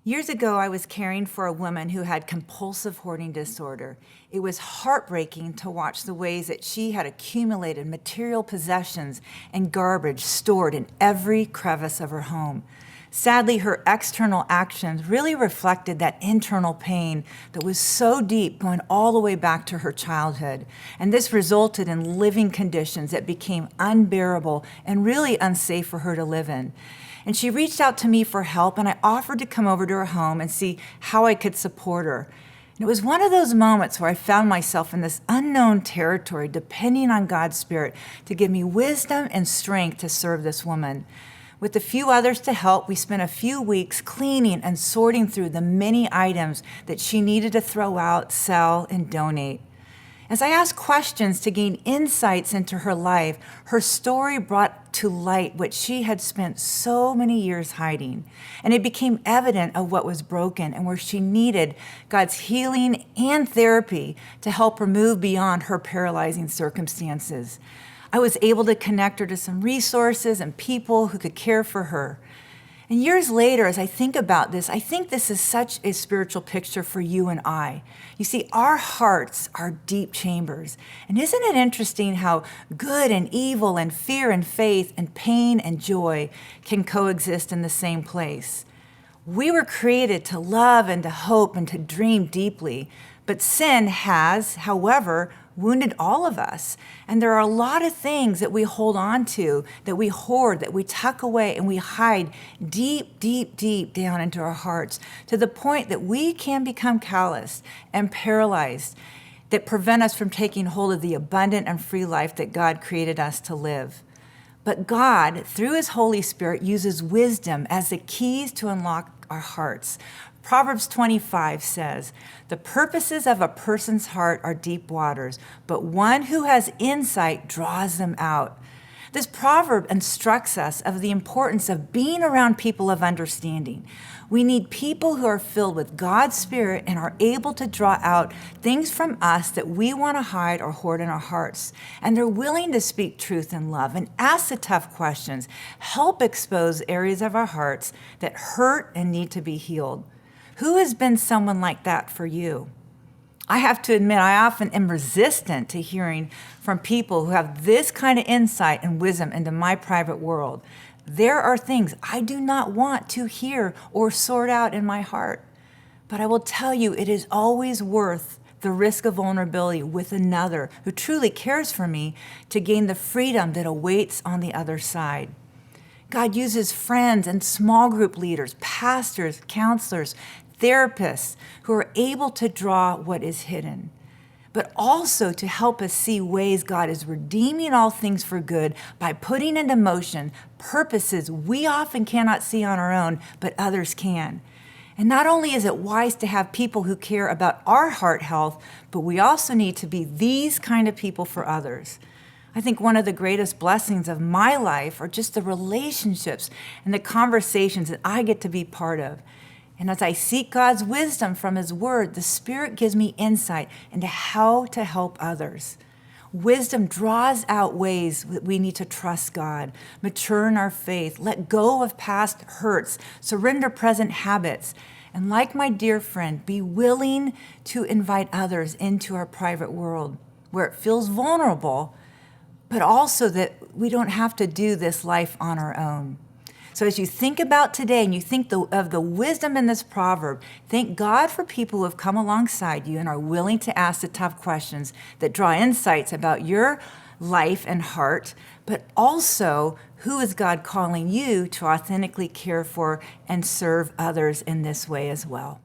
Years ago, I was caring for a woman who had compulsive hoarding disorder. It was heartbreaking to watch the ways that she had accumulated material possessions and garbage stored in every crevice of her home. Sadly, her external actions really reflected that internal pain that was so deep, going all the way back to her childhood. And this resulted in living conditions that became unbearable and really unsafe for her to live in. And she reached out to me for help, and I offered to come over to her home and see how I could support her. And it was one of those moments where I found myself in this unknown territory, depending on God's Spirit to give me wisdom and strength to serve this woman. With a few others to help, we spent a few weeks cleaning and sorting through the many items that she needed to throw out, sell, and donate. As I asked questions to gain insights into her life, her story brought to light what she had spent so many years hiding. And it became evident of what was broken and where she needed God's healing and therapy to help her move beyond her paralyzing circumstances. I was able to connect her to some resources and people who could care for her. And years later, as I think about this, I think this is such a spiritual picture for you and I. You see, our hearts are deep chambers. And isn't it interesting how good and evil and fear and faith and pain and joy can coexist in the same place? We were created to love and to hope and to dream deeply, but sin has, however, wounded all of us. And there are a lot of things that we hold on to, that we hoard, that we tuck away, and we hide deep, deep, deep down into our hearts to the point that we can become calloused and paralyzed, that prevent us from taking hold of the abundant and free life that God created us to live. But God, through His Holy Spirit, uses wisdom as the keys to unlock our hearts. Proverbs 25 says, "The purposes of a person's heart are deep waters, but one who has insight draws them out." This proverb instructs us of the importance of being around people of understanding. We need people who are filled with God's Spirit and are able to draw out things from us that we want to hide or hoard in our hearts. And they're willing to speak truth in love and ask the tough questions, help expose areas of our hearts that hurt and need to be healed. Who has been someone like that for you? I have to admit, I often am resistant to hearing from people who have this kind of insight and wisdom into my private world. There are things I do not want to hear or sort out in my heart. But I will tell you, it is always worth the risk of vulnerability with another who truly cares for me to gain the freedom that awaits on the other side. God uses friends and small group leaders, pastors, counselors, therapists who are able to draw what is hidden, but also to help us see ways God is redeeming all things for good by putting into motion purposes we often cannot see on our own, but others can. And not only is it wise to have people who care about our heart health, but we also need to be these kind of people for others. I think one of the greatest blessings of my life are just the relationships and the conversations that I get to be part of. And as I seek God's wisdom from His Word, the Spirit gives me insight into how to help others. Wisdom draws out ways that we need to trust God, mature in our faith, let go of past hurts, surrender present habits, and like my dear friend, be willing to invite others into our private world where it feels vulnerable, but also that we don't have to do this life on our own. So as you think about today and you think of the wisdom in this proverb, thank God for people who have come alongside you and are willing to ask the tough questions that draw insights about your life and heart, but also who is God calling you to authentically care for and serve others in this way as well.